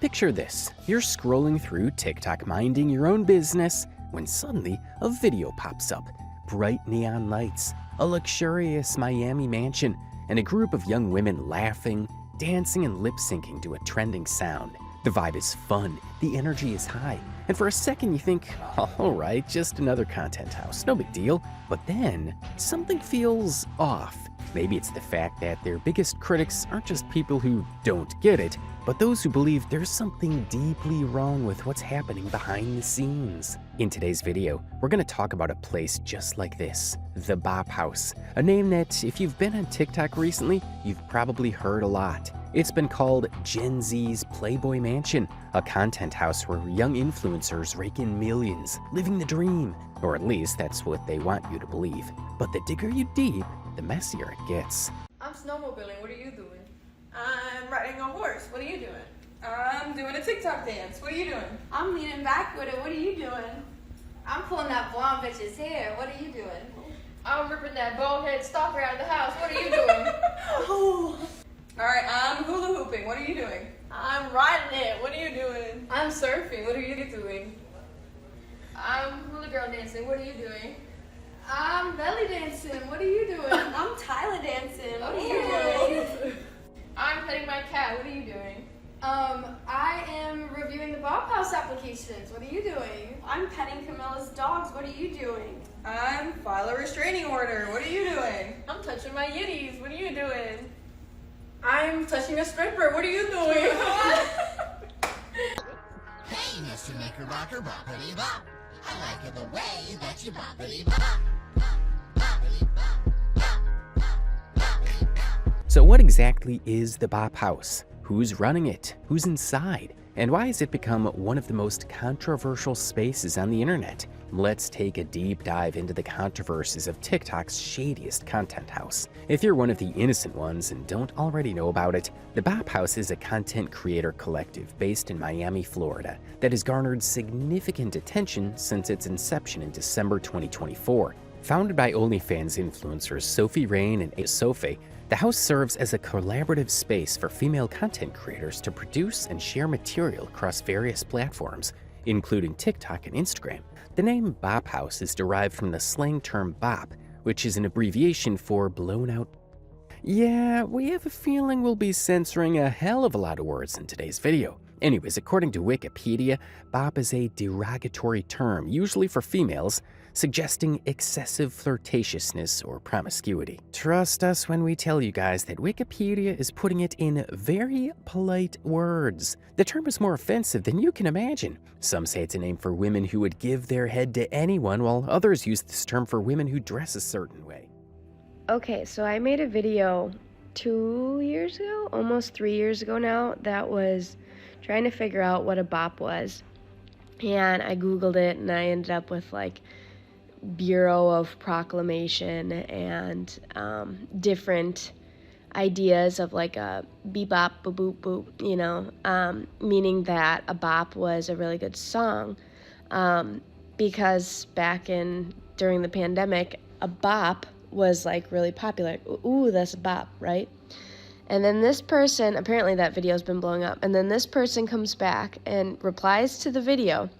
Picture this, you're scrolling through TikTok minding your own business when suddenly a video pops up. Bright neon lights, a luxurious Miami mansion, and a group of young women laughing, dancing and lip-syncing to a trending sound. The vibe is fun, the energy is high, and for a second you think, alright, just another content house, no big deal. But then, something feels off. Maybe it's the fact that their biggest critics aren't just people who don't get it, but those who believe there's something deeply wrong with what's happening behind the scenes. In today's video, we're going to talk about a place just like this, the Bop House, a name that, if you've been on TikTok recently, you've probably heard a lot. It's been called Gen Z's Playboy Mansion, a content house where young influencers rake in millions, living the dream, or at least that's what they want you to believe. But the digger you deep, the messier it gets. I'm snowmobiling, what are you doing? I'm riding a horse. What are you doing? I'm doing a TikTok dance, what are you doing? I'm leaning back with it. What are you doing? I'm pulling that blonde bitch's hair. What are you doing? I'm ripping that bald head stalker out of the house, what are you doing? Oh. Alright, I'm hula hooping, what are you doing? I'm riding it. What are you doing? I'm surfing, what are you doing? I'm hula girl dancing, what are you doing? I'm belly dancing. What are you doing? I'm Tyler dancing. What are you doing? I'm petting my cat, what are you doing? I am reviewing the Bop House applications. What are you doing? I'm petting Camilla's dogs. What are you doing? I'm file a restraining order, what are you doing? I'm touching my yitties, what are you doing? I'm touching a stripper, what are you doing? Hey, Mr. Knickerbocker, boppity bop. I like it the way that you boppity bop. So what exactly is the Bop House? Who's running it? Who's inside? And why has it become one of the most controversial spaces on the internet? Let's take a deep dive into the controversies of TikTok's shadiest content house. If you're one of the innocent ones and don't already know about it, the Bop House is a content creator collective based in Miami, Florida, that has garnered significant attention since its inception in December 2024. Founded by OnlyFans influencers Sophie Rain and Sophie, the house serves as a collaborative space for female content creators to produce and share material across various platforms, including TikTok and Instagram. The name Bop House is derived from the slang term bop, which is an abbreviation for blown out. Yeah, we have a feeling we'll be censoring a hell of a lot of words in today's video. Anyways, according to Wikipedia, bop is a derogatory term, usually for females, suggesting excessive flirtatiousness or promiscuity. Trust us when we tell you guys that Wikipedia is putting it in very polite words. The term is more offensive than you can imagine. Some say it's a name for women who would give their head to anyone, while others use this term for women who dress a certain way. Okay, so I made a video 2 years ago, almost 3 years ago now, that was trying to figure out what a bop was. And I Googled it and I ended up with like Bureau of Proclamation and different ideas of like a bebop, boop, boop, boop, you know, meaning that a bop was a really good song because during the pandemic, a bop was like really popular. Ooh, that's a bop, right? And then this person, apparently that video's been blowing up, and then this person comes back and replies to the video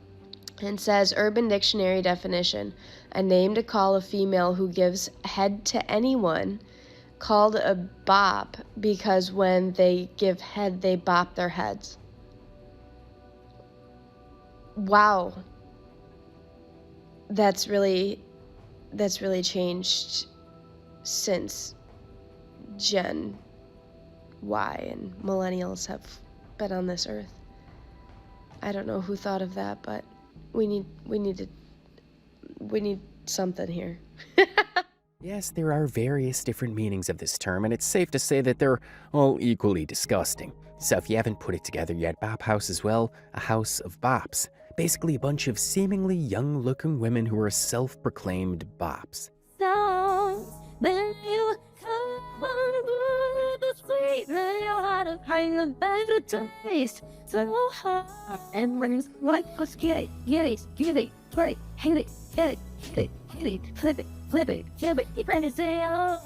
and says, Urban Dictionary definition, a name to call a female who gives head to anyone, called a bop because when they give head, they bop their heads. Wow. That's really changed since Gen Y and millennials have been on this earth. I don't know who thought of that, but we need something here. Yes, there are various different meanings of this term, and it's safe to say that they're all equally disgusting. So if you haven't put it together yet, Bop House is, well, a house of bops. Basically a bunch of seemingly young-looking women who are self-proclaimed bops. When you come on the sweet radio gotta find a better taste. So hard. And when it's like, let's get it, play, hit it, hit it, hit it, flip it, flip it, keep ready to say, oh.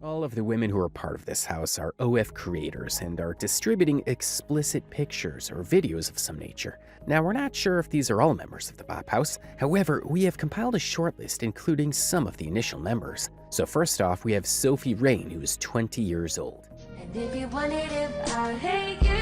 All of the women who are part of this house are OF creators and are distributing explicit pictures or videos of some nature. Now, we're not sure if these are all members of the Bop House. However, we have compiled a short list including some of the initial members. So first off, we have Sophie Rain, who is 20 years old. And if you want it, if I hate you,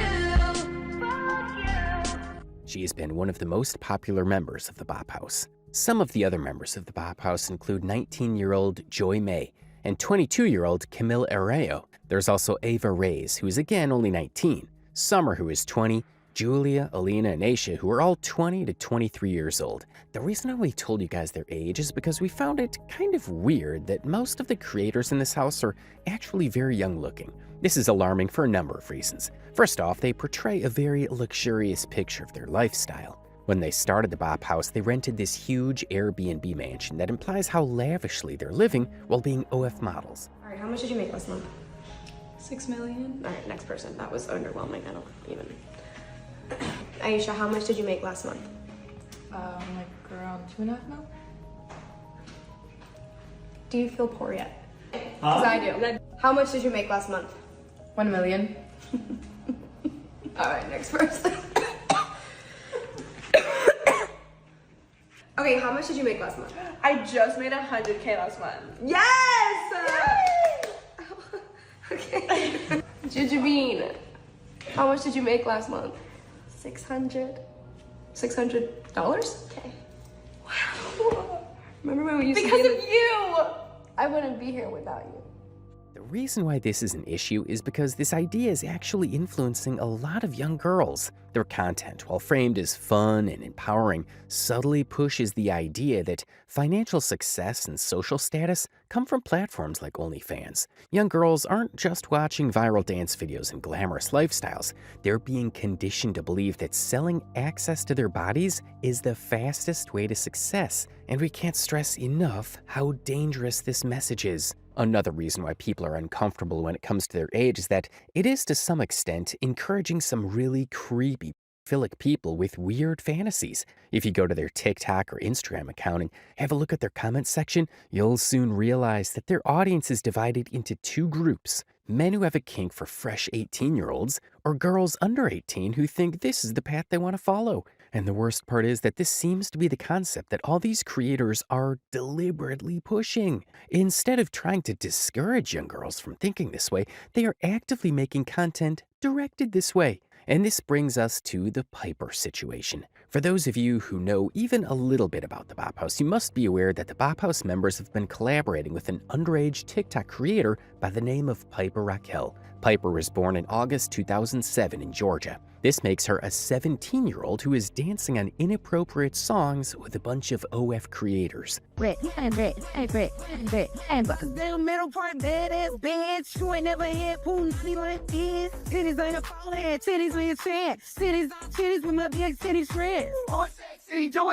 fuck you. She has been one of the most popular members of the Bop House. Some of the other members of the Bop House include 19-year-old Joy May and 22-year-old Camille Arreo. There's also Ava Reyes, who is again only 19, Summer, who is 20, Julia, Alina, and Aisha, who are all 20 to 23 years old. The reason I only told you guys their age is because we found it kind of weird that most of the creators in this house are actually very young looking. This is alarming for a number of reasons. First off, they portray a very luxurious picture of their lifestyle. When they started the Bop House, they rented this huge Airbnb mansion that implies how lavishly they're living while being OF models. All right, how much did you make last month? 6 million. All right, next person. That was underwhelming. I don't even. Aisha, how much did you make last month? Like around 2.5 mil. Do you feel poor yet? Because I do. How much did you make last month? 1 million. All right, next person. Okay, how much did you make last month? I just made 100K last month. Yes! Okay. Jujubeen, how much did you make last month? 600. $600? Okay. Wow. Remember when we used Because to of you! I wouldn't be here without you. The reason why this is an issue is because this idea is actually influencing a lot of young girls. Their content, while framed as fun and empowering, subtly pushes the idea that financial success and social status come from platforms like OnlyFans. Young girls aren't just watching viral dance videos and glamorous lifestyles. They're being conditioned to believe that selling access to their bodies is the fastest way to success, and we can't stress enough how dangerous this message is. Another reason why people are uncomfortable when it comes to their age is that it is to some extent encouraging some really creepy, pedophilic people with weird fantasies. If you go to their TikTok or Instagram account and have a look at their comment section, you'll soon realize that their audience is divided into two groups: men who have a kink for fresh 18-year-olds or girls under 18 who think this is the path they want to follow. And the worst part is that this seems to be the concept that all these creators are deliberately pushing. Instead of trying to discourage young girls from thinking this way, they are actively making content directed this way. And this brings us to the Piper situation. For those of you who know even a little bit about the Bop House, you must be aware that the Bop House members have been collaborating with an underage TikTok creator by the name of Piper Rockelle. Piper was born in August 2007 in Georgia. This makes her a 17-year-old who is dancing on inappropriate songs with a bunch of OF creators. The middle part, badass bitch. You ain't never had pussy like this. Titties ain't a phone head, titties with chance. Titties with my big titties friends. Do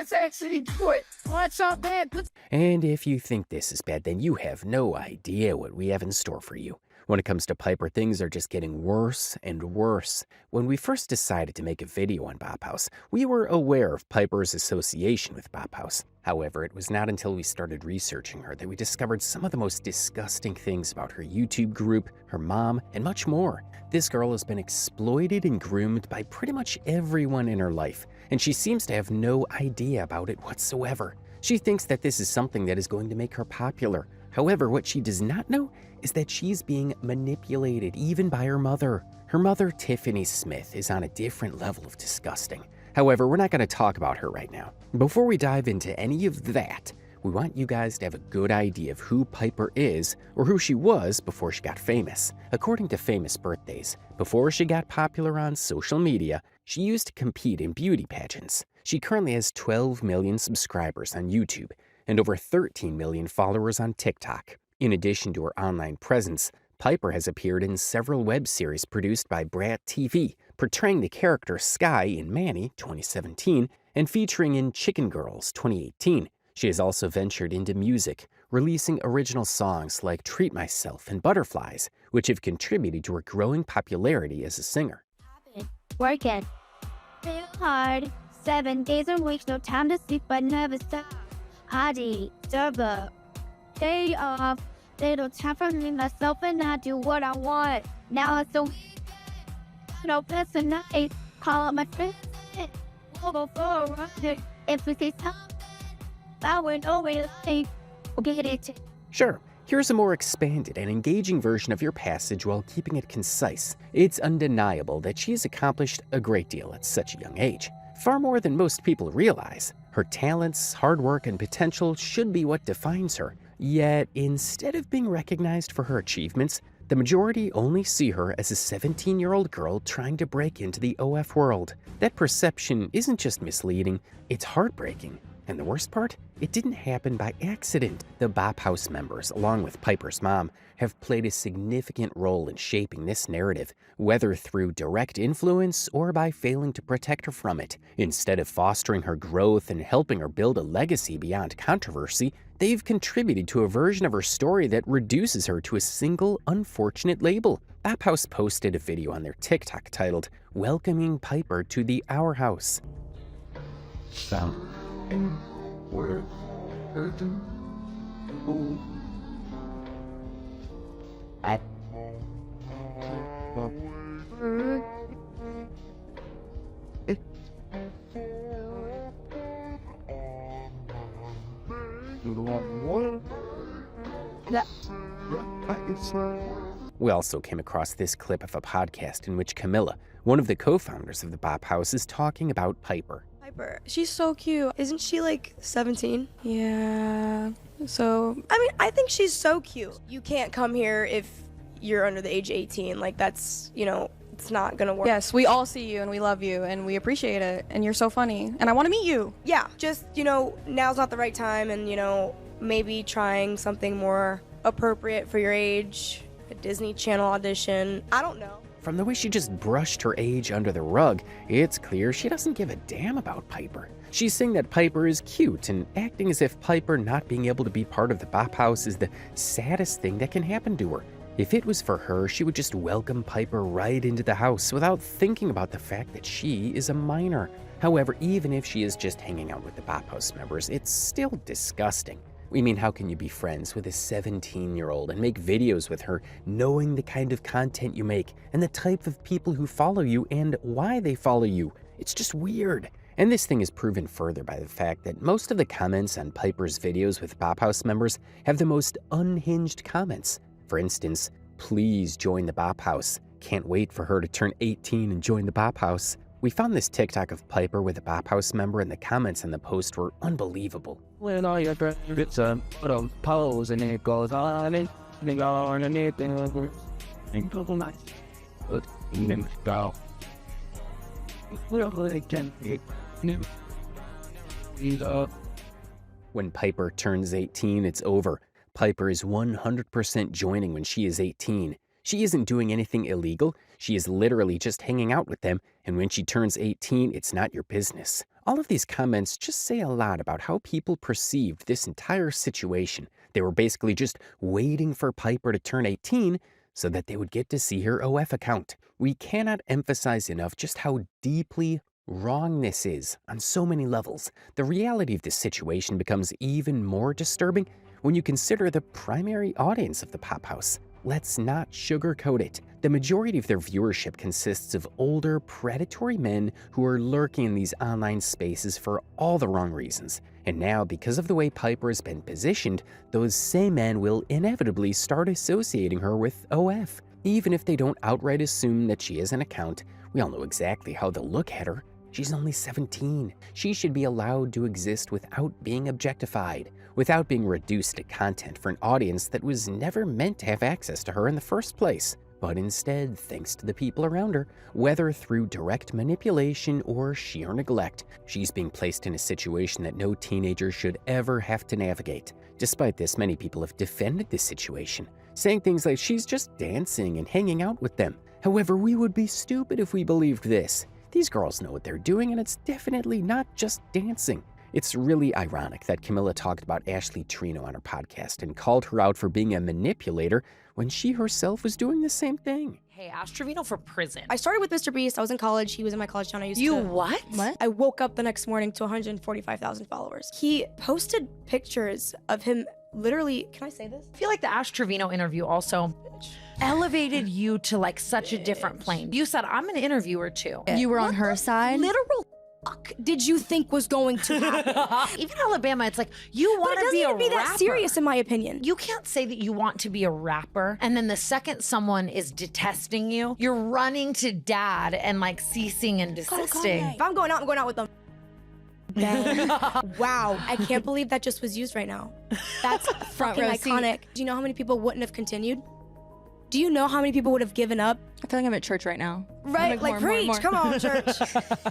it. What's up, bad? And if you think this is bad, then you have no idea what we have in store for you. When it comes to Piper, things are just getting worse and worse. When we first decided to make a video on Bop House, we were aware of Piper's association with Bop House. However, it was not until we started researching her that we discovered some of the most disgusting things about her YouTube group, her mom, and much more. This girl has been exploited and groomed by pretty much everyone in her life, and she seems to have no idea about it whatsoever. She thinks that this is something that is going to make her popular. However, what she does not know is that she's being manipulated even by her mother. Her mother, Tiffany Smith, is on a different level of disgusting. However, we're not going to talk about her right now. Before we dive into any of that, we want you guys to have a good idea of who Piper is, or who she was before she got famous. According to Famous Birthdays, before she got popular on social media, she used to compete in beauty pageants. She currently has 12 million subscribers on YouTube and over 13 million followers on TikTok. In addition to her online presence, Piper has appeared in several web series produced by Brat TV, portraying the character Sky in Manny 2017 and featuring in Chicken Girls 2018. She has also ventured into music, releasing original songs like Treat Myself and Butterflies, which have contributed to her growing popularity as a singer. Working real hard, 7 days a week, no time to sleep, but never stop. Hardy, double, day off, little time for me, myself, and I do what I want. Now it's a no past the night, call up my friends, we'll go for a ride. If we say time, I would always think, we'll get it. Sure, here's a more expanded and engaging version of your passage while keeping it concise. It's undeniable that she has accomplished a great deal at such a young age. Far more than most people realize. Her talents, hard work, and potential should be what defines her. Yet, instead of being recognized for her achievements, the majority only see her as a 17-year-old girl trying to break into the OF world. That perception isn't just misleading, it's heartbreaking. And the worst part? It didn't happen by accident. The Bop House members, along with Piper's mom, have played a significant role in shaping this narrative, whether through direct influence or by failing to protect her from it. Instead of fostering her growth and helping her build a legacy beyond controversy, they've contributed to a version of her story that reduces her to a single unfortunate label. Bop House posted a video on their TikTok titled, "Welcoming Piper to the Our House." We also came across this clip of a podcast in which Camilla, one of the co-founders of the Bop House, is talking about Piper. Piper, she's so cute. Isn't she like 17? Yeah. So, I mean, I think she's so cute. You can't come here if you're under the age of 18. Like, that's, it's not gonna work. Yes, we all see you and we love you and we appreciate it. And you're so funny. And I want to meet you. Yeah, just, now's not the right time, and, maybe trying something more appropriate for your age, a Disney Channel audition. I don't know. From the way she just brushed her age under the rug, it's clear she doesn't give a damn about Piper. She's saying that Piper is cute and acting as if Piper not being able to be part of the Bop House is the saddest thing that can happen to her. If it was for her, she would just welcome Piper right into the house without thinking about the fact that she is a minor. However, even if she is just hanging out with the Bop House members, it's still disgusting. I mean, how can you be friends with a 17-year-old and make videos with her, knowing the kind of content you make and the type of people who follow you and why they follow you? It's just weird. And this thing is proven further by the fact that most of the comments on Piper's videos with Bop House members have the most unhinged comments. For instance, "Please join the Bop House. Can't wait for her to turn 18 and join the Bop House." We found this TikTok of Piper with a Bop House member, and the comments on the post were unbelievable. When all your friends get put on pose and it goes on and they go on and anything over. And people nice. But then go. When Piper turns 18, it's over. Piper is 100% joining when she is 18. She isn't doing anything illegal. She is literally just hanging out with them, and when she turns 18, it's not your business. All of these comments just say a lot about how people perceived this entire situation. They were basically just waiting for Piper to turn 18 so that they would get to see her OF account. We cannot emphasize enough just how deeply wrong this is on so many levels. The reality of this situation becomes even more disturbing when you consider the primary audience of the Bop House. Let's not sugarcoat it. The majority of their viewership consists of older, predatory men who are lurking in these online spaces for all the wrong reasons. And now, because of the way Piper has been positioned, those same men will inevitably start associating her with OF. Even if they don't outright assume that she is an account, we all know exactly how they'll look at her. She's only 17. She should be allowed to exist without being objectified, without being reduced to content for an audience that was never meant to have access to her in the first place. But instead, thanks to the people around her, whether through direct manipulation or sheer neglect, she's being placed in a situation that no teenager should ever have to navigate. Despite this, many people have defended this situation, saying things like she's just dancing and hanging out with them. However, we would be stupid if we believed this. These girls know what they're doing, and it's definitely not just dancing. It's really ironic that Camilla talked about Ashley Trino on her podcast and called her out for being a manipulator when she herself was doing the same thing. Hey, Ash Trevino for prison. I started with Mr. Beast. I was in college. He was in my college town. What? What? I woke up the next morning to 145,000 followers. He posted pictures of him literally, can I say this? I feel like the Ash Trevino interview also elevated you to like such a different plane. You said, I'm an interviewer too. You were on her side? Literal fuck did you think was going to happen? Even Alabama, it's like, you want to be a rapper. But it doesn't need to be that serious in my opinion. You can't say that you want to be a rapper, and then the second someone is detesting you, you're running to dad and like ceasing and desisting. If I'm going out, I'm going out with them. Wow, I can't believe that just was used right now. That's fucking iconic. Do you know how many people wouldn't have continued? Do you know how many people would have given up? I feel like I'm at church right now. Right, like preach, come on, church.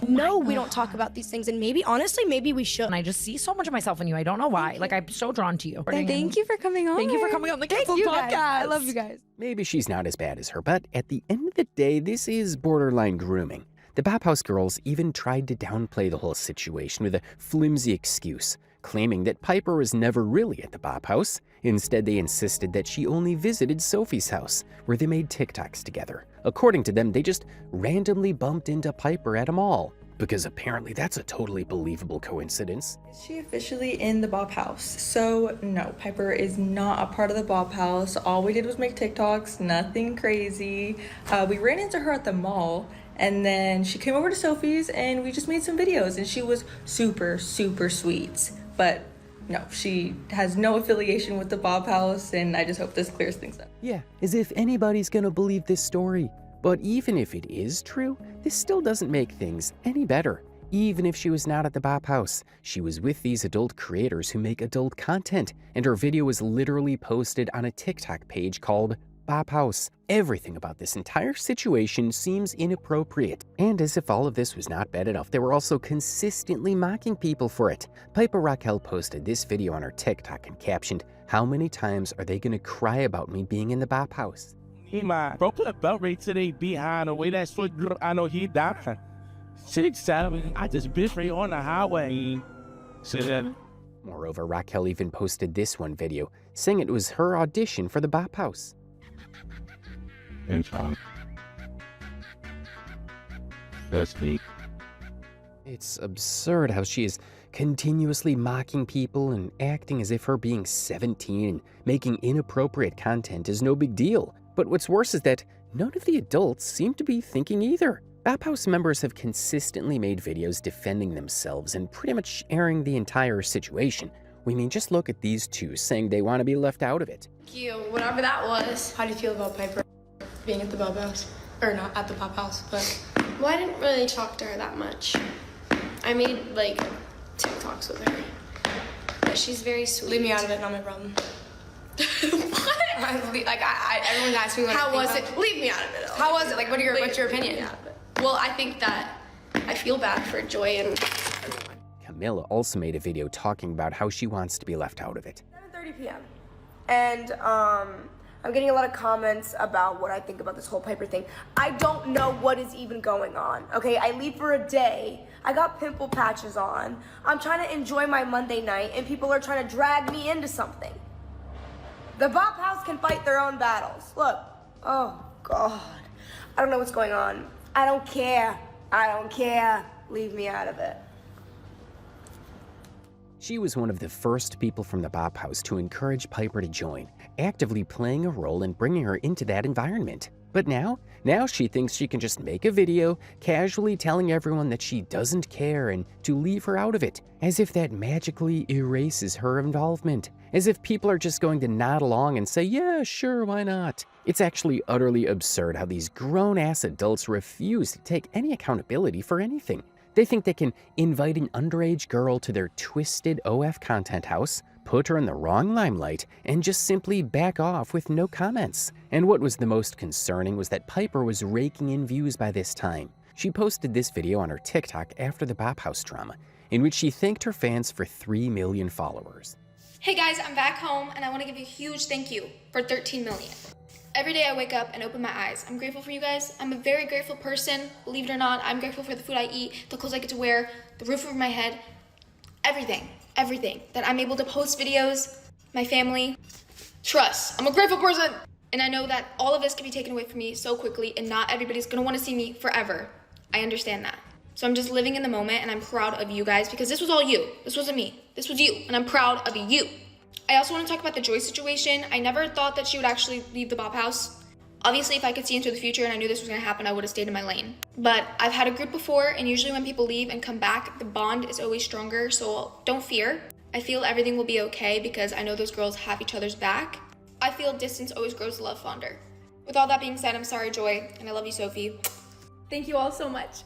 No, we don't talk about these things, and maybe, honestly, maybe we should. And I just see so much of myself in you. I don't know why. Like, I'm so drawn to you. Thank you for coming on. Thank you for coming on the Thank Cancel you Podcast. guys. I love you guys. Maybe she's not as bad as her, but at the end of the day, this is borderline grooming. The Bop House girls even tried to downplay the whole situation with a flimsy excuse, claiming that Piper was never really at the Bop House. Instead, they insisted that she only visited Sophie's house, where they made TikToks together. According to them, they just randomly bumped into Piper at a mall, because apparently that's a totally believable coincidence. Is she officially in the Bop House? So no, Piper is not a part of the Bop House. All we did was make TikToks, nothing crazy. We ran into her at the mall, and then she came over to Sophie's and we just made some videos, and she was super, super sweet. But no, she has no affiliation with the Bop House, and I just hope this clears things up. Yeah, as if anybody's gonna believe this story. But even if it is true, this still doesn't make things any better. Even if she was not at the Bop House, she was with these adult creators who make adult content, and her video was literally posted on a TikTok page called Bop House. Everything about this entire situation seems inappropriate. And as if all of this was not bad enough, they were also consistently mocking people for it. Piper Rockelle posted this video on her TikTok and captioned, "How many times are they gonna cry about me being in the Bop House?" Bro put a belt right today behind the way that foot, I know he died. 6'7", I just bitch right on the highway. Moreover, Rockelle even posted this one video, saying it was her audition for the Bop House. That's me. It's absurd how she is continuously mocking people and acting as if her being 17 and making inappropriate content is no big deal. But what's worse is that none of the adults seem to be thinking either. Bop House members have consistently made videos defending themselves and pretty much airing the entire situation. We mean, just look at these two saying they want to be left out of it. Thank you, whatever that was. How do you feel about Piper being at the Bop House? Or not at the Bop House, but... Well, I didn't really talk to her that much. I made, like, TikToks with her. But she's very sweet. Leave me out of it, not my problem. What? Everyone asks me what How was it? Leave me out of it. How was it? Like, what's your opinion? Well, I think that I feel bad for Joy and everyone. Camilla also made a video talking about how she wants to be left out of it. 7:30 p.m. And I'm getting a lot of comments about what I think about this whole Piper thing. I don't know what is even going on, okay? I leave for a day. I got pimple patches on. I'm trying to enjoy my Monday night, and people are trying to drag me into something. The Bop House can fight their own battles. Look, oh God. I don't know what's going on. I don't care. I don't care. Leave me out of it. She was one of the first people from the Bop House to encourage Piper to join, actively playing a role in bringing her into that environment. But now she thinks she can just make a video, casually telling everyone that she doesn't care and to leave her out of it, as if that magically erases her involvement, as if people are just going to nod along and say, yeah, sure, why not? It's actually utterly absurd how these grown-ass adults refuse to take any accountability for anything. They think they can invite an underage girl to their twisted OF content house, put her in the wrong limelight, and just simply back off with no comments. And what was the most concerning was that Piper was raking in views by this time. She posted this video on her TikTok after the Bop House drama, in which she thanked her fans for 3 million followers. Hey guys, I'm back home and I want to give you a huge thank you for 13 million. Every day I wake up and open my eyes. I'm grateful for you guys. I'm a very grateful person. Believe it or not, I'm grateful for the food I eat, the clothes I get to wear, the roof over my head. everything. That I'm able to post videos, my family. Trust, I'm a grateful person. And I know that all of this can be taken away from me so quickly and not everybody's gonna wanna see me forever. I understand that. So I'm just living in the moment and I'm proud of you guys because this was all you. This wasn't me, this was you. And I'm proud of you. I also wanna talk about the Joy situation. I never thought that she would actually leave the Bop House. Obviously, if I could see into the future and I knew this was gonna happen, I would have stayed in my lane. But I've had a group before, and usually when people leave and come back, the bond is always stronger, so don't fear. I feel everything will be okay because I know those girls have each other's back. I feel distance always grows love fonder. With all that being said, I'm sorry, Joy, and I love you, Sophie. Thank you all so much.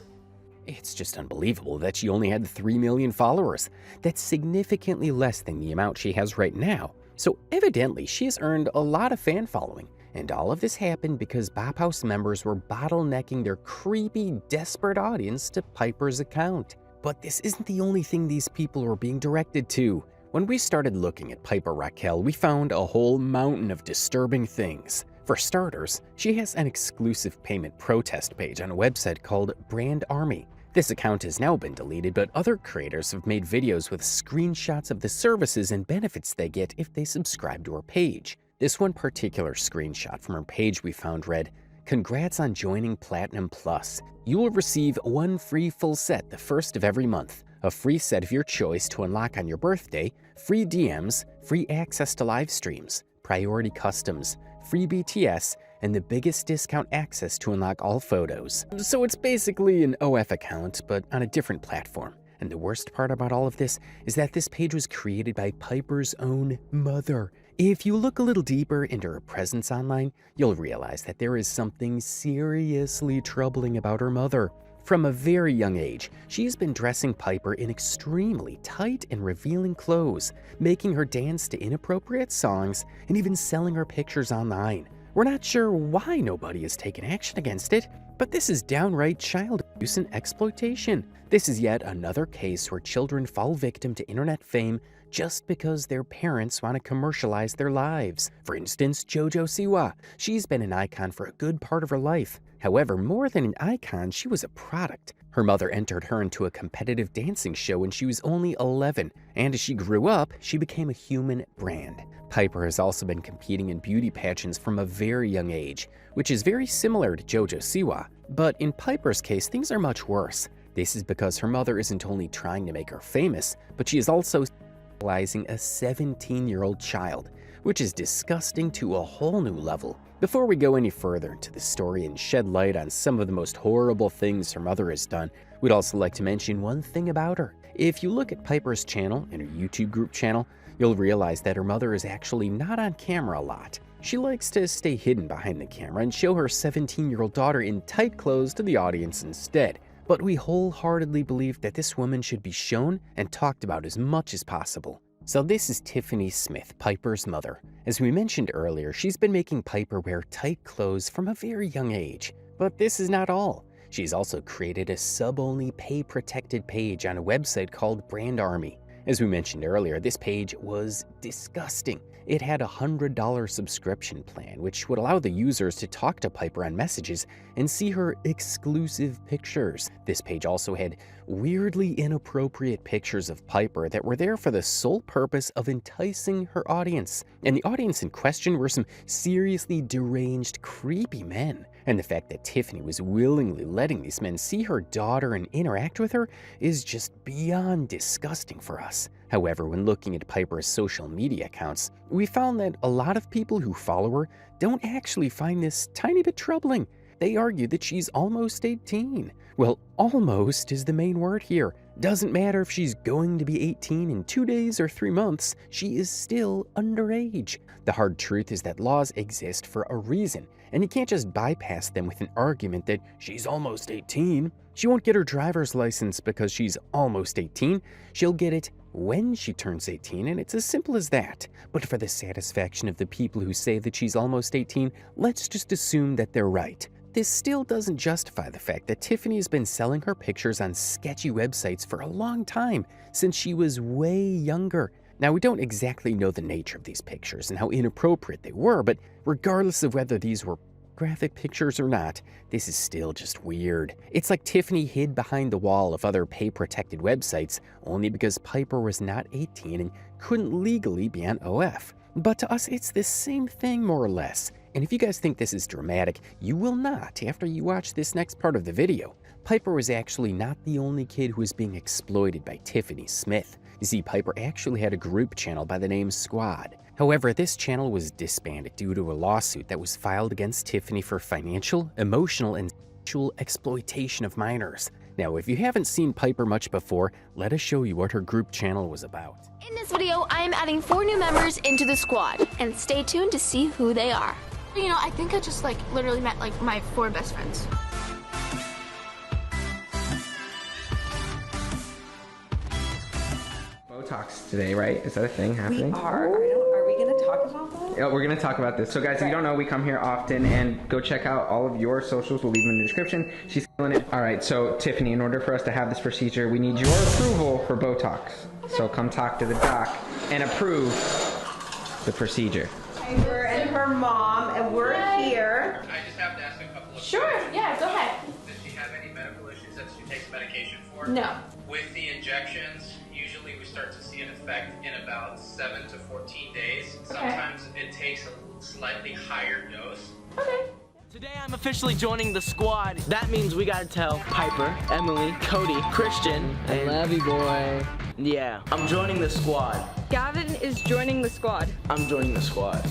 It's just unbelievable that she only had 3 million followers. That's significantly less than the amount she has right now. So evidently, she has earned a lot of fan following. And all of this happened because Bop House members were bottlenecking their creepy, desperate audience to Piper's account. But this isn't the only thing these people were being directed to. When we started looking at Piper Rockelle, we found a whole mountain of disturbing things. For starters, she has an exclusive payment protest page on a website called Brand Army. This account has now been deleted, but other creators have made videos with screenshots of the services and benefits they get if they subscribe to her page. This one particular screenshot from her page we found read, "Congrats on joining Platinum Plus. You will receive 1 free full set the first of every month, a free set of your choice to unlock on your birthday, free DMs, free access to live streams, priority customs, free BTS, and the biggest discount access to unlock all photos." So it's basically an OF account, but on a different platform. And the worst part about all of this is that this page was created by Piper's own mother. If you look a little deeper into her presence online, you'll realize that there is something seriously troubling about her mother. From a very young age, she's been dressing Piper in extremely tight and revealing clothes, making her dance to inappropriate songs, and even selling her pictures online. We're not sure why nobody has taken action against it, but this is downright child abuse and exploitation. This is yet another case where children fall victim to internet fame just because their parents want to commercialize their lives. For instance, JoJo Siwa. She's been an icon for a good part of her life. However, more than an icon, she was a product. Her mother entered her into a competitive dancing show when she was only 11, and as she grew up, she became a human brand. Piper has also been competing in beauty pageants from a very young age, which is very similar to JoJo Siwa. But in Piper's case, things are much worse. This is because her mother isn't only trying to make her famous, but she is also sexualizing a 17-year-old child, which is disgusting to a whole new level. Before we go any further into the story and shed light on some of the most horrible things her mother has done, we'd also like to mention one thing about her. If you look at Piper's channel and her YouTube group channel, you'll realize that her mother is actually not on camera a lot. She likes to stay hidden behind the camera and show her 17-year-old daughter in tight clothes to the audience instead. But we wholeheartedly believe that this woman should be shown and talked about as much as possible. So this is Tiffany Smith, Piper's mother. As we mentioned earlier, she's been making Piper wear tight clothes from a very young age. But this is not all. She's also created a sub-only pay-protected page on a website called Brand Army. As we mentioned earlier, this page was disgusting. It had a $100 subscription plan, which would allow the users to talk to Piper on messages and see her exclusive pictures. This page also had weirdly inappropriate pictures of Piper that were there for the sole purpose of enticing her audience. And the audience in question were some seriously deranged, creepy men. And the fact that Tiffany was willingly letting these men see her daughter and interact with her is just beyond disgusting for us. However, when looking at Piper's social media accounts, we found that a lot of people who follow her don't actually find this tiny bit troubling. They argue that she's almost 18. Well, almost is the main word here. Doesn't matter if she's going to be 18 in 2 days or 3 months, she is still underage. The hard truth is that laws exist for a reason, and you can't just bypass them with an argument that she's almost 18. She won't get her driver's license because she's almost 18. She'll get it when she turns 18, and it's as simple as that. But for the satisfaction of the people who say that she's almost 18, let's just assume that they're right. This still doesn't justify the fact that Tiffany has been selling her pictures on sketchy websites for a long time, since she was way younger. Now, we don't exactly know the nature of these pictures and how inappropriate they were, but regardless of whether these were graphic pictures or not, this is still just weird. It's like Tiffany hid behind the wall of other pay-protected websites only because Piper was not 18 and couldn't legally be on OF. But to us, it's the same thing more or less. And if you guys think this is dramatic, you will not after you watch this next part of the video. Piper was actually not the only kid who was being exploited by Tiffany Smith. You see, Piper actually had a group channel by the name Squad. However, this channel was disbanded due to a lawsuit that was filed against Tiffany for financial, emotional, and sexual exploitation of minors. Now, if you haven't seen Piper much before, let us show you what her group channel was about. In this video, I am adding 4 new members into the squad, and stay tuned to see who they are. You know, I think I just literally met my 4 best friends. Botox today, right? Is that a thing happening? We are. Are we going to talk about that? Yeah, we're going to talk about this. So guys, if you don't know, we come here often, and go check out all of your socials. We'll leave them in the description. She's killing it. All right, so Tiffany, in order for us to have this procedure, we need your approval for Botox. So come talk to the doc and approve the procedure. Piper and her mom, and we're here. I just have to ask a couple of Sure, questions. yeah, go ahead. Does she have any medical issues that she takes medication for? No. With the injections, usually we start to see an effect in about 7 to 14 days. Sometimes it takes a slightly higher dose. Okay. Today I'm officially joining the squad. That means we gotta tell Piper, Emily, Cody, Christian, and Levy boy. Yeah, I'm joining the squad. Gavin is joining the squad. I'm joining the squad.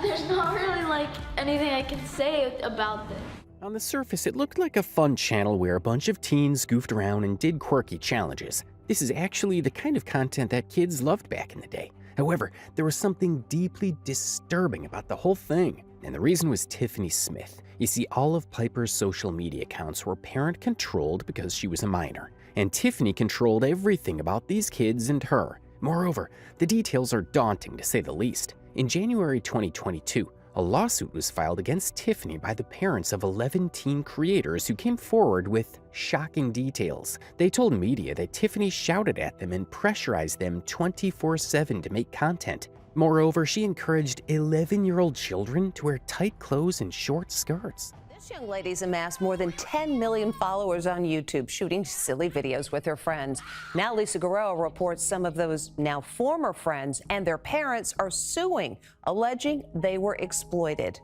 There's not really anything I can say about this. On the surface, it looked like a fun channel where a bunch of teens goofed around and did quirky challenges. This is actually the kind of content that kids loved back in the day. However, there was something deeply disturbing about the whole thing, and the reason was Tiffany Smith. You see, all of Piper's social media accounts were parent-controlled because she was a minor, and Tiffany controlled everything about these kids and her. Moreover, the details are daunting to say the least. In January 2022, a lawsuit was filed against Tiffany by the parents of 11 teen creators who came forward with shocking details. They told media that Tiffany shouted at them and pressurized them 24/7 to make content. Moreover, she encouraged 11-year-old children to wear tight clothes and short skirts. This young lady's amassed more than 10 million followers on YouTube, shooting silly videos with her friends. Now Lisa Guerrero reports some of those now former friends and their parents are suing, alleging they were exploited.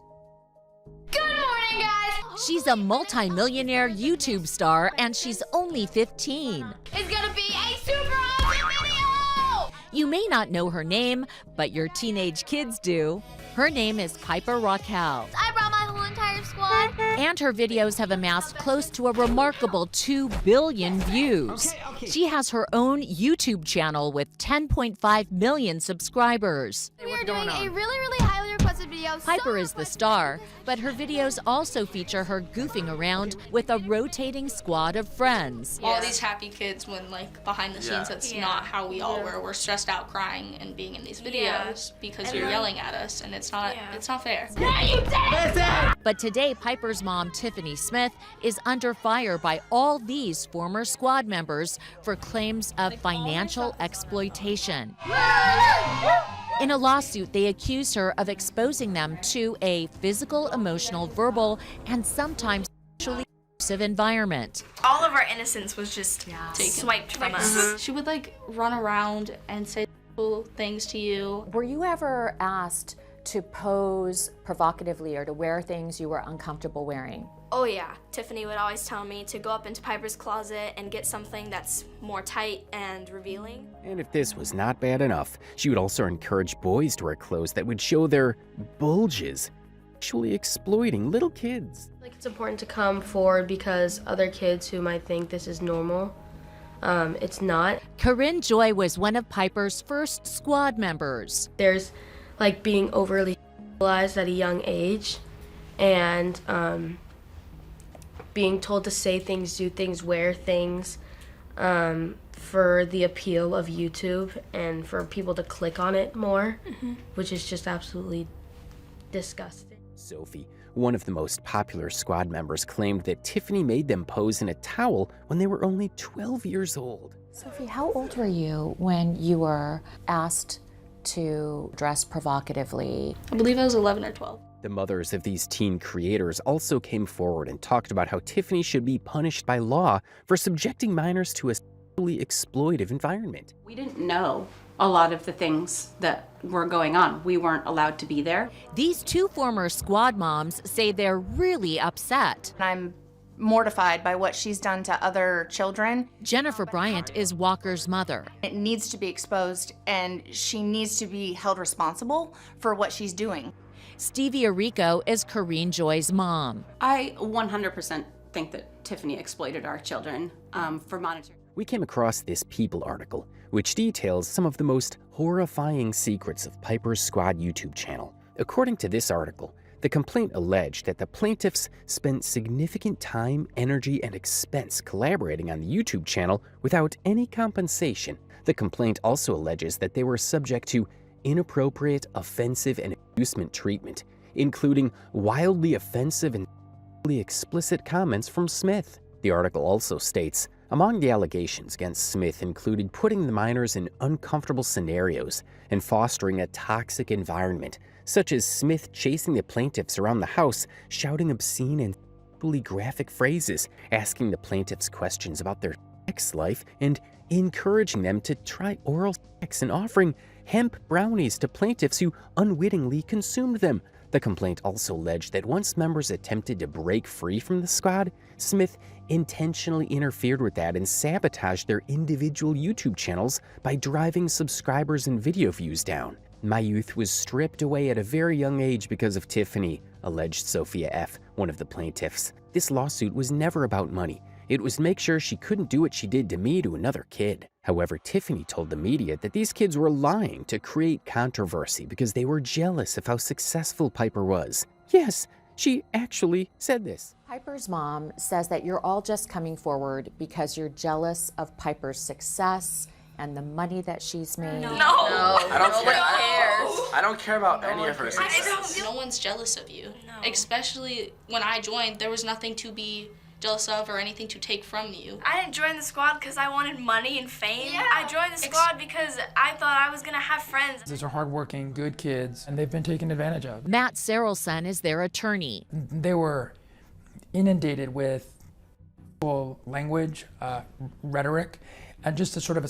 Good morning, guys! She's a multi-millionaire YouTube star, and she's only 15. It's gonna be a super awesome video! You may not know her name, but your teenage kids do. Her name is Piper Rockelle. I brought my whole entire squad. And her videos have amassed close to a remarkable 2 billion views. She has her own YouTube channel with 10.5 million subscribers. We are doing a really highly requested video. Piper is the star, but her videos also feature her goofing around with a rotating squad of friends. All these happy kids when behind the scenes that's not how we all were. We're stressed out crying and being in these videos because you're yelling at us and it's not fair. But today, Piper's mom, Tiffany Smith, is under fire by all these former squad members for claims of financial exploitation. In a lawsuit, they accuse her of exposing them to a physical, emotional, verbal, and sometimes sexually abusive environment. All of our innocence was just swiped from us. She would run around and say things to you. Were you ever asked to pose provocatively or to wear things you were uncomfortable wearing? Oh yeah, Tiffany would always tell me to go up into Piper's closet and get something that's more tight and revealing. And if this was not bad enough, she would also encourage boys to wear clothes that would show their bulges, actually exploiting little kids. It's important to come forward because other kids who might think this is normal, it's not. Corinne Joy was one of Piper's first squad members. There's being overly sexualized at a young age and being told to say things, do things, wear things for the appeal of YouTube and for people to click on it more, which is just absolutely disgusting. Sophie, one of the most popular squad members, claimed that Tiffany made them pose in a towel when they were only 12 years old. Sophie, how old were you when you were asked to dress provocatively? I believe I was 11 or 12. The mothers of these teen creators also came forward and talked about how Tiffany should be punished by law for subjecting minors to a sexually exploitive environment. We didn't know a lot of the things that were going on. We weren't allowed to be there. These two former squad moms say they're really upset. I'm mortified by what she's done to other children. Jennifer Bryant is Walker's mother. It needs to be exposed, and she needs to be held responsible for what she's doing. Stevie Arico is Corrine Joy's mom. I 100% think that Tiffany exploited our children for monetary. We came across this People article, which details some of the most horrifying secrets of Piper's Squad YouTube channel. According to this article, the complaint alleged that the plaintiffs spent significant time, energy, and expense collaborating on the YouTube channel without any compensation. The complaint also alleges that they were subject to inappropriate, offensive, and abusement treatment, including wildly offensive and explicit comments from Smith. The article also states, among the allegations against Smith included putting the minors in uncomfortable scenarios and fostering a toxic environment, such as Smith chasing the plaintiffs around the house, shouting obscene and sexually graphic phrases, asking the plaintiffs questions about their sex life, and encouraging them to try oral sex and offering hemp brownies to plaintiffs who unwittingly consumed them. The complaint also alleged that once members attempted to break free from the squad, Smith intentionally interfered with that and sabotaged their individual YouTube channels by driving subscribers and video views down. My youth was stripped away at a very young age because of Tiffany, alleged Sophia F., one of the plaintiffs. This lawsuit was never about money. It was to make sure she couldn't do what she did to me to another kid. However, Tiffany told the media that these kids were lying to create controversy because they were jealous of how successful Piper was. Yes, she actually said this. Piper's mom says that you're all just coming forward because you're jealous of Piper's success and the money that she's made. No. I don't care. I don't care about any of her success. No one's jealous of you. Especially when I joined, there was nothing to be jealous of or anything to take from you. I didn't join the squad because I wanted money and fame. Yeah. I joined the squad because I thought I was gonna have friends. These are hardworking, good kids, and they've been taken advantage of. Matt Sarelson is their attorney. They were inundated with language, rhetoric, and just a sort of a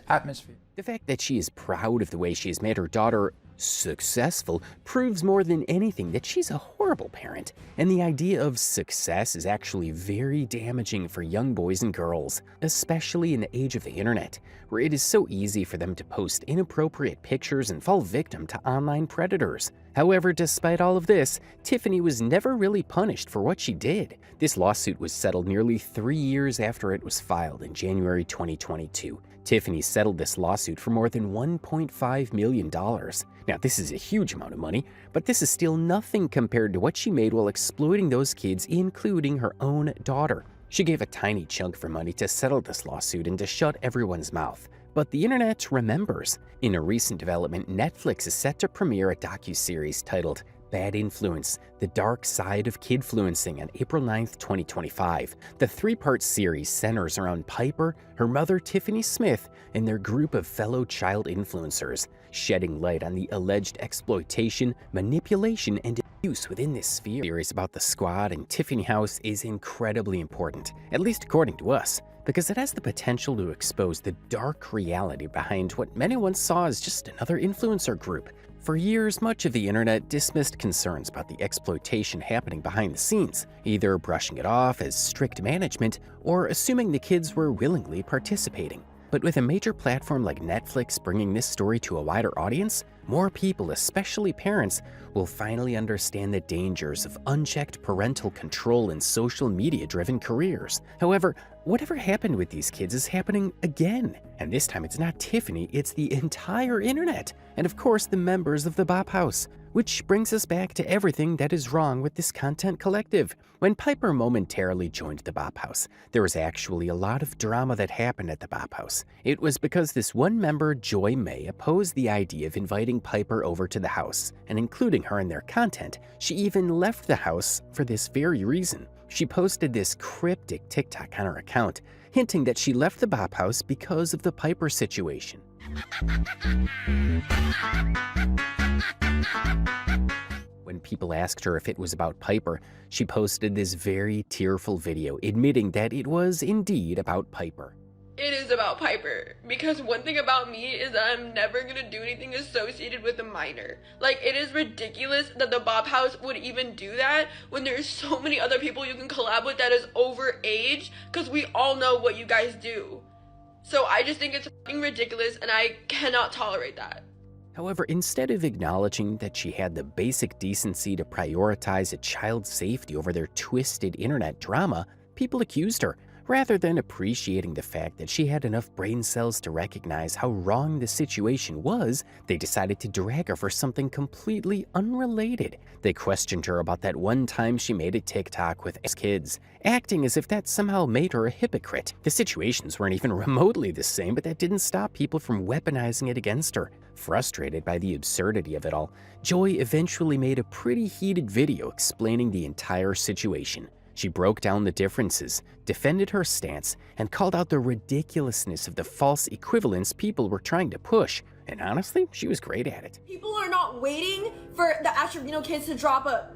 atmosphere. The fact that she is proud of the way she has made her daughter successful proves more than anything that she's a horrible parent, and the idea of success is actually very damaging for young boys and girls, especially in the age of the internet, where it is so easy for them to post inappropriate pictures and fall victim to online predators. However, despite all of this, Tiffany was never really punished for what she did. This lawsuit was settled nearly 3 years after it was filed in January 2022. Tiffany settled this lawsuit for more than $1.5 million. Now, this is a huge amount of money, but this is still nothing compared to what she made while exploiting those kids, including her own daughter. She gave a tiny chunk for money to settle this lawsuit and to shut everyone's mouth. But the internet remembers. In a recent development, Netflix is set to premiere a docuseries titled Bad Influence, The Dark Side of Kidfluencing on April 9th, 2025. The 3-part series centers around Piper, her mother Tiffany Smith, and their group of fellow child influencers, shedding light on the alleged exploitation, manipulation, and abuse within this sphere. The series about the squad and Tiffany House is incredibly important, at least according to us, because it has the potential to expose the dark reality behind what many once saw as just another influencer group. For years, much of the internet dismissed concerns about the exploitation happening behind the scenes, either brushing it off as strict management or assuming the kids were willingly participating. But with a major platform like Netflix bringing this story to a wider audience, more people, especially parents, will finally understand the dangers of unchecked parental control in social media-driven careers. However, whatever happened with these kids is happening again. And this time it's not Tiffany, it's the entire internet. And of course, the members of the Bop House. Which brings us back to everything that is wrong with this content collective. When Piper momentarily joined the Bop House, there was actually a lot of drama that happened at the Bop House. It was because this one member, Joy May, opposed the idea of inviting Piper over to the house, and including her in their content. She even left the house for this very reason. She posted this cryptic TikTok on her account, hinting that she left the Bop House because of the Piper situation. When people asked her if it was about Piper, she posted this very tearful video admitting that it was indeed about Piper. It is about Piper, because one thing about me is that I'm never gonna do anything associated with a minor. Like, it is ridiculous that the Bob House would even do that when there's so many other people you can collab with that is overage, because we all know what you guys do. So I just think it's fucking ridiculous, and I cannot tolerate that. However, instead of acknowledging that she had the basic decency to prioritize a child's safety over their twisted internet drama, people accused her, rather than appreciating the fact that she had enough brain cells to recognize how wrong the situation was. They decided to drag her for something completely unrelated. They questioned her about that one time she made a TikTok with kids, acting as if that somehow made her a hypocrite. The situations weren't even remotely the same, but that didn't stop people from weaponizing it against her. Frustrated by the absurdity of it all, Joy eventually made a pretty heated video explaining the entire situation. She broke down the differences, defended her stance, and called out the ridiculousness of the false equivalence people were trying to push. And honestly, she was great at it. People are not waiting for the Astrovino kids to drop a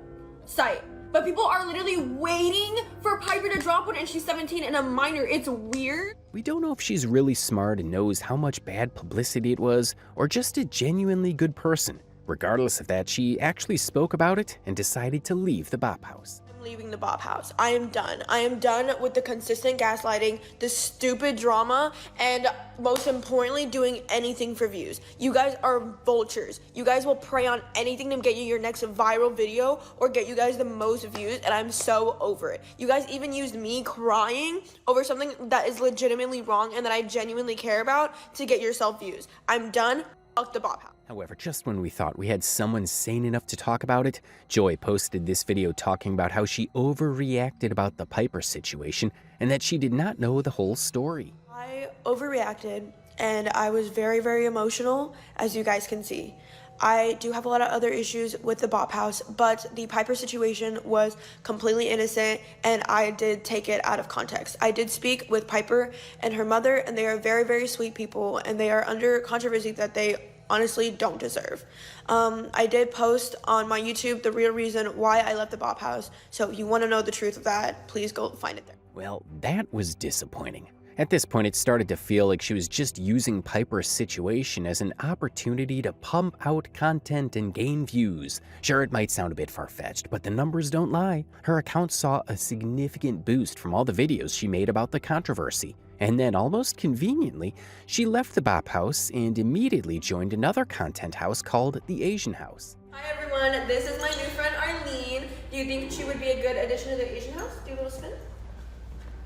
site, but people are literally waiting for Piper to drop one, and she's 17 and a minor. It's weird. We don't know if she's really smart and knows how much bad publicity it was, or just a genuinely good person. Regardless of that, she actually spoke about it and decided to leave the Bop House. Leaving the Bob House. I am done. I am done with the consistent gaslighting, the stupid drama, and most importantly, doing anything for views. You guys are vultures. You guys will prey on anything to get you your next viral video or get you guys the most views, and I'm so over it. You guys even used me crying over something that is legitimately wrong and that I genuinely care about to get yourself views. I'm done. Fuck the Bob House. However, just when we thought we had someone sane enough to talk about it, Joy posted this video talking about how she overreacted about the Piper situation and that she did not know the whole story. I overreacted and I was very, very emotional, as you guys can see. I do have a lot of other issues with the Bop House, but the Piper situation was completely innocent and I did take it out of context. I did speak with Piper and her mother, and they are very, very sweet people, and they are under controversy that they honestly don't deserve. I did post on my YouTube the real reason why I left the Bop House, so if you want to know the truth of that, please go find it there. Well, that was disappointing. At this point, it started to feel like she was just using Piper's situation as an opportunity to pump out content and gain views. Sure, it might sound a bit far-fetched, but the numbers don't lie. Her account saw a significant boost from all the videos she made about the controversy. And then, almost conveniently, she left the Bop House and immediately joined another content house called the Asian House. Hi everyone, this is my new friend Arlene. Do you think she would be a good addition to the Asian House? Do a little spin.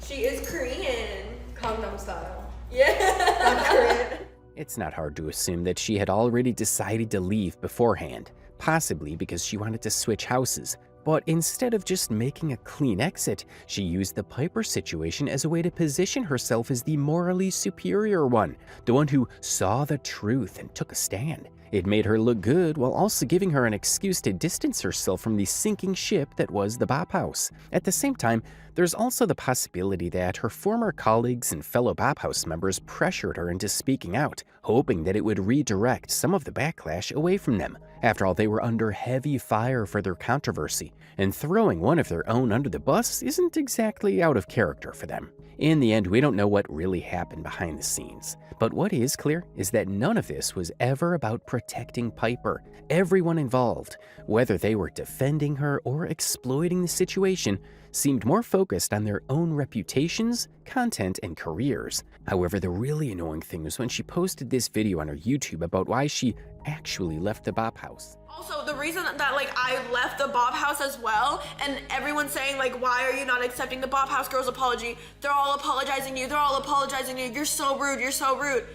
She is Korean. Gangnam style. Yeah, I'm Korean. It's not hard to assume that she had already decided to leave beforehand, possibly because she wanted to switch houses. But instead of just making a clean exit, she used the Piper situation as a way to position herself as the morally superior one, the one who saw the truth and took a stand. It made her look good while also giving her an excuse to distance herself from the sinking ship that was the Bop House. At the same time, there's also the possibility that her former colleagues and fellow Bop House members pressured her into speaking out, hoping that it would redirect some of the backlash away from them. After all, they were under heavy fire for their controversy, and throwing one of their own under the bus isn't exactly out of character for them. In the end, we don't know what really happened behind the scenes. But what is clear is that none of this was ever about protecting Piper. Everyone involved, whether they were defending her or exploiting the situation, seemed more focused on their own reputations, content, and careers. However, the really annoying thing was when she posted this video on her YouTube about why she actually left the Bop House. Also, the reason that like I left the Bop House as well, and everyone's saying like, why are you not accepting the Bop House girl's apology? They're all apologizing to you. They're all apologizing to you. You're so rude. You're so rude.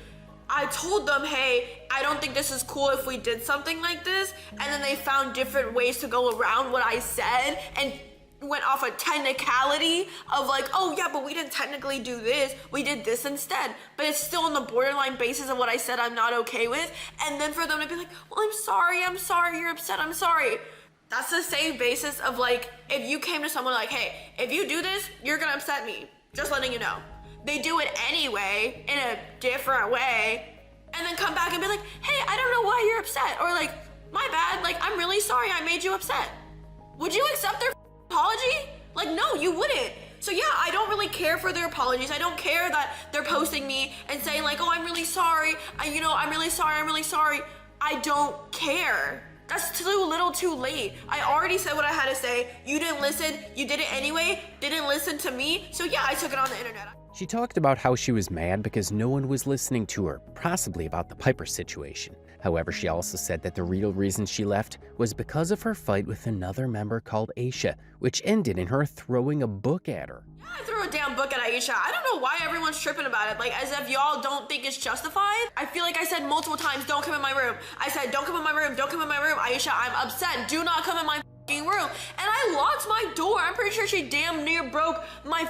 I told them, hey, I don't think this is cool if we did something like this. And then they found different ways to go around what I said and went off a technicality of like, oh yeah, but we didn't technically do this, we did this instead, but it's still on the borderline basis of what I said I'm not okay with. And then for them to be like, well, I'm sorry, you're upset, I'm sorry. That's the same basis of like, if you came to someone like, hey, if you do this, you're gonna upset me, just letting you know. They do it anyway, in a different way, and then come back and be like, hey, I don't know why you're upset, or like, my bad, like, I'm really sorry I made you upset. Would you accept their apology? Like, no, you wouldn't. So yeah, I don't really care for their apologies. I don't care that they're posting me and saying like, oh, I'm really sorry. I'm really sorry. I don't care. That's too little too late. I already said what I had to say. You didn't listen. You did it anyway. Didn't listen to me. So yeah, I took it on the internet. She talked about how she was mad because no one was listening to her, possibly about the Piper situation. However, she also said that the real reason she left was because of her fight with another member called Aisha, which ended in her throwing a book at her. Yeah, I threw a damn book at Aisha. I don't know why everyone's tripping about it, like as if y'all don't think it's justified. I feel like I said multiple times, don't come in my room. I said, don't come in my room, don't come in my room. Aisha, I'm upset. Do not come in my fucking room. And I locked my door. I'm pretty sure she damn near broke my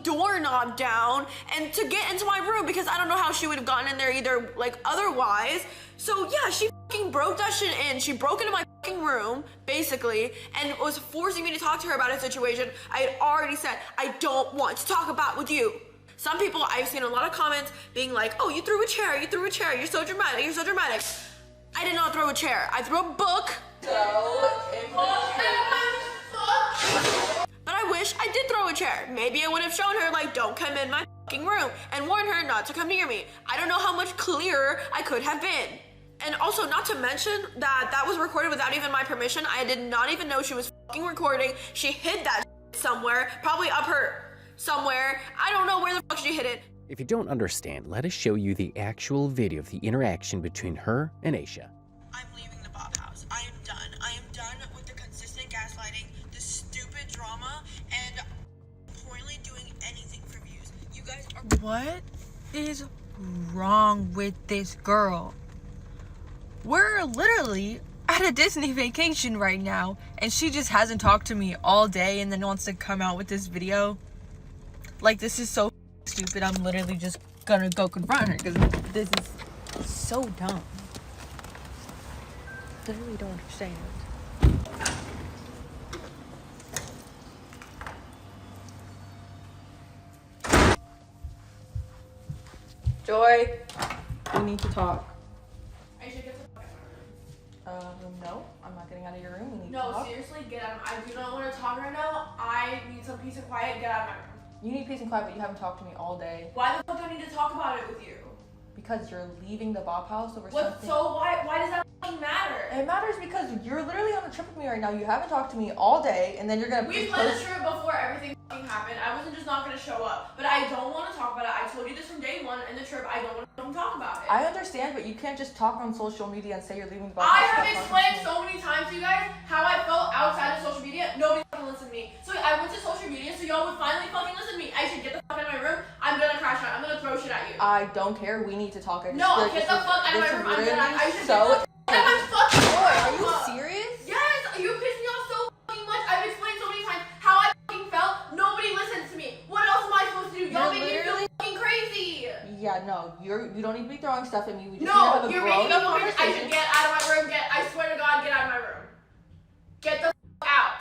doorknob down and to get into my room because I don't know how she would have gotten in there either like otherwise. So yeah, she fucking broke that shit in. She broke into my fucking room basically and was forcing me to talk to her about a situation I had already said I don't want to talk about with you. Some people, I've seen a lot of comments being like, oh, you threw a chair, you're so dramatic. I did not throw a chair. I threw a book. But I wish I did throw a chair. Maybe I would have shown her like, don't come in my fucking room and warn her not to come near me. I don't know how much clearer I could have been. And also, not to mention that was recorded without even my permission. I did not even know she was fucking recording. She hid that somewhere, probably up her somewhere. I don't know where the fuck she hid it. If you don't understand, let us show you the actual video of the interaction between her and Aisha. I'm leaving the Bob house. I am done. I am done with the consistent gaslighting, the stupid drama, and poorly doing anything for views. You guys are— What is wrong with this girl? We're literally at a Disney vacation right now, and she just hasn't talked to me all day and then wants to come out with this video. Like, this is so stupid. I'm literally just gonna go confront her because this is so dumb. I really don't understand. Joy, we need to talk. No, I'm not getting out of your room. We need to talk. Seriously, get out of— I do not want to talk right now. I need some peace and quiet. Get out of my room. You need peace and quiet, but you haven't talked to me all day. Why the fuck do I need to talk about it with you? Because you're leaving the Bob house over What? something. So why does that fucking matter? It matters because you're literally on a trip with me right now. You haven't talked to me all day, and then you're gonna— We planned the trip before everything fucking happened. I wasn't just not gonna show up, but I don't want to talk about it. I told you this from day one in the trip. I don't want to talk about it. I understand, but you can't just talk on social media and say you're leaving the Bob I house. have explained so many times to you guys how I felt outside of social media. Nobody fucking listened to me. So I went to social media so y'all would finally fucking listen to me. I should get the fuck out of my room. I'm gonna crash out. I'm gonna throw shit at you. I don't care. We need to talk. No, get the fuck out of my room. I'm gonna— I should so— get my fucking Boy, are you serious? Yes, you pissed me off so fucking much. I've explained so many times how I fucking felt. Nobody listens to me. What else am I supposed to do? Y'all make me feel fucking crazy. Yeah, no, you don't need to be throwing stuff at me. We just No, need to you're have a making me grown-up feel crazy. I should get out of my room. I swear to God, get out of my room. Get the fuck out.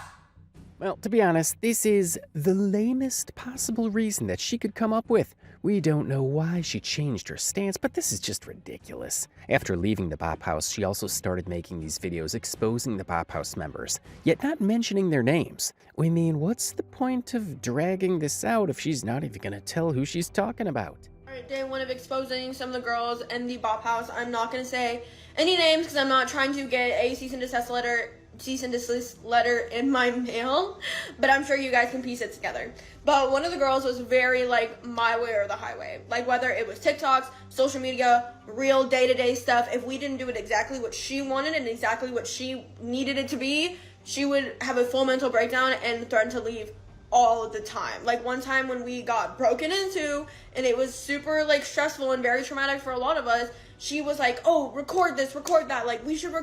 Well, to be honest, this is the lamest possible reason that she could come up with. We don't know why she changed her stance, but this is just ridiculous. After leaving the Bop House, she also started making these videos exposing the Bop House members, yet not mentioning their names. I mean, what's the point of dragging this out if she's not even gonna tell who she's talking about? Alright, day one of exposing some of the girls in the Bop House. I'm not gonna say any names because I'm not trying to get a cease and desist letter in my mail, but I'm sure you guys can piece it together. But one of the girls was very like my way or the highway, like whether it was TikToks, social media, real day-to-day stuff. If we didn't do it exactly what she wanted and exactly what she needed it to be, she would have a full mental breakdown and threaten to leave all the time. Like one time when we got broken into and it was super like stressful and very traumatic for a lot of us, she was like, oh, record this, record that, like we should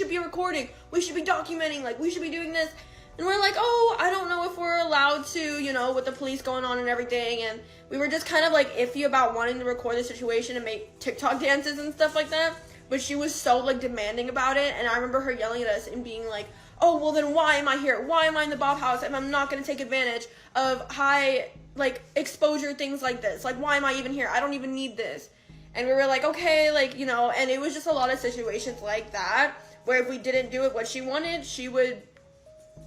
be recording, we should be documenting, like we should be doing this. And we're like, oh, I don't know if we're allowed to, you know, with the police going on and everything. And we were just kind of like iffy about wanting to record the situation and make TikTok dances and stuff like that. But she was so like demanding about it. And I remember her yelling at us and being like, oh, well then why am I here? Why am I in the Bop House if I'm not going to take advantage of high like exposure things like this? Like, why am I even here? I don't even need this. And we were like, okay, like, you know, and it was just a lot of situations like that where if we didn't do it what she wanted, she would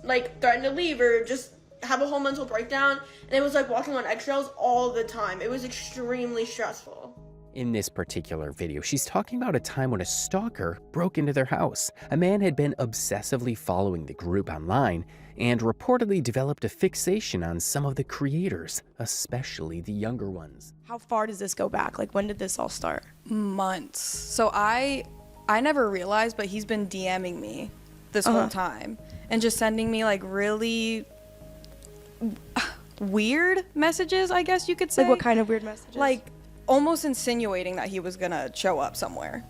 like threaten to leave or just have a whole mental breakdown. And it was like walking on eggshells all the time. It was extremely stressful. In this particular video, she's talking about a time when a stalker broke into their house. A man had been obsessively following the group online and reportedly developed a fixation on some of the creators, especially the younger ones. How far does this go back? Like, when did this all start? Months. So I never realized, but he's been DMing me this whole time and just sending me like really weird messages, I guess you could say. Like, what kind of weird messages? Like, almost insinuating that he was gonna show up somewhere.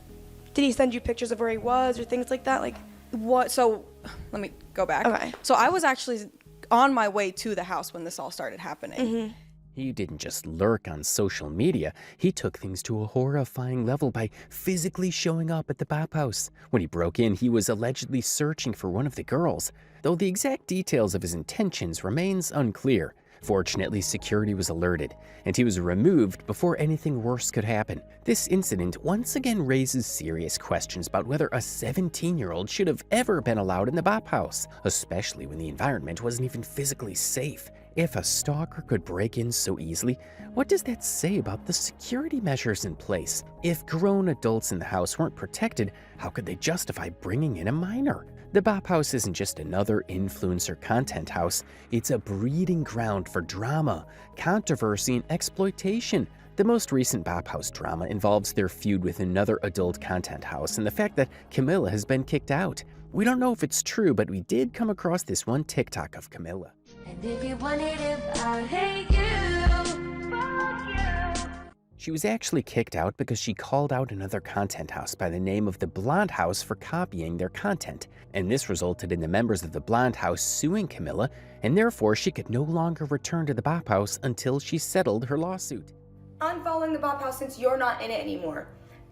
Did he send you pictures of where he was or things like that? Like, what? So let me go back. Okay. So I was actually on my way to the house when this all started happening. He didn't just lurk on social media, he took things to a horrifying level by physically showing up at the Bop House. When he broke in, he was allegedly searching for one of the girls, though the exact details of his intentions remains unclear. Fortunately, security was alerted, and he was removed before anything worse could happen. This incident once again raises serious questions about whether a 17-year-old should have ever been allowed in the Bop House, especially when the environment wasn't even physically safe. If a stalker could break in so easily, what does that say about the security measures in place? If grown adults in the house weren't protected, how could they justify bringing in a minor? The Bop House isn't just another influencer content house, it's a breeding ground for drama, controversy, and exploitation. The most recent Bop House drama involves their feud with another adult content house and the fact that Camilla has been kicked out. We don't know if it's true, but we did come across this one TikTok of Camilla. And if you want it, if I hate you, fuck you. She was actually kicked out because she called out another content house by the name of the Blonde House for copying their content, and this resulted in the members of the Blonde House suing Camilla, and therefore she could no longer return to the Bop House until she settled her lawsuit. Unfollowing the Bop House since you're not in it anymore.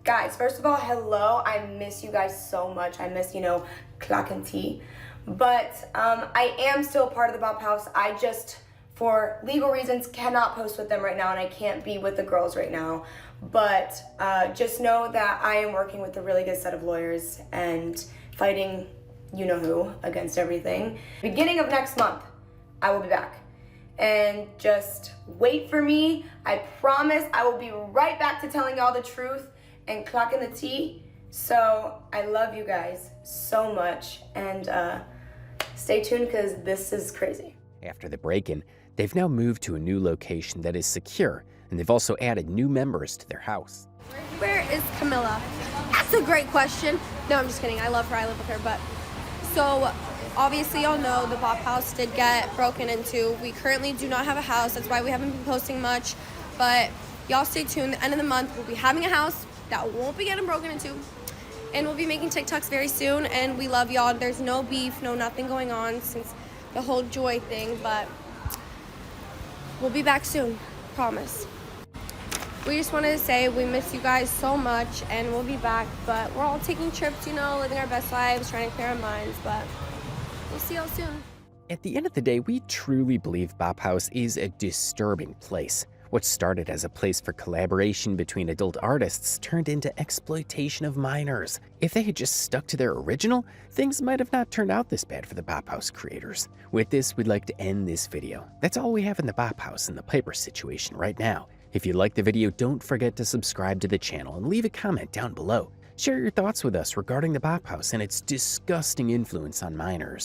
Guys, first of all, hello. I miss you guys so much. I miss, clock and tea. But I am still part of the Bop House. I just, for legal reasons, cannot post with them right now, and I can't be with the girls right now. But just know that I am working with a really good set of lawyers and fighting you-know-who against everything. Beginning of next month, I will be back. And just wait for me. I promise I will be right back to telling y'all the truth and clocking the tea. So I love you guys so much, and stay tuned because this is crazy. After the break-in, they've now moved to a new location that is secure, and they've also added new members to their house. Where is Camilla? That's a great question. No, I'm just kidding. I love her. I live with her. But so obviously y'all know the Bop House did get broken into. We currently do not have a house. That's why we haven't been posting much. But y'all stay tuned. The end of the month, we'll be having a house that won't be getting broken into. And we'll be making TikToks very soon. And we love y'all. There's no beef, no nothing going on since the whole Joy thing. But we'll be back soon. Promise. We just wanted to say we miss you guys so much, and we'll be back, but we're all taking trips, living our best lives, trying to clear our minds, but we'll see y'all soon. At the end of the day, we truly believe Bop House is a disturbing place. What started as a place for collaboration between adult artists turned into exploitation of minors. If they had just stuck to their original, things might have not turned out this bad for the Bop House creators. With this, we'd like to end this video. That's all we have in the Bop House and the Piper situation right now. If you liked the video, don't forget to subscribe to the channel and leave a comment down below. Share your thoughts with us regarding the Bop House and its disgusting influence on minors.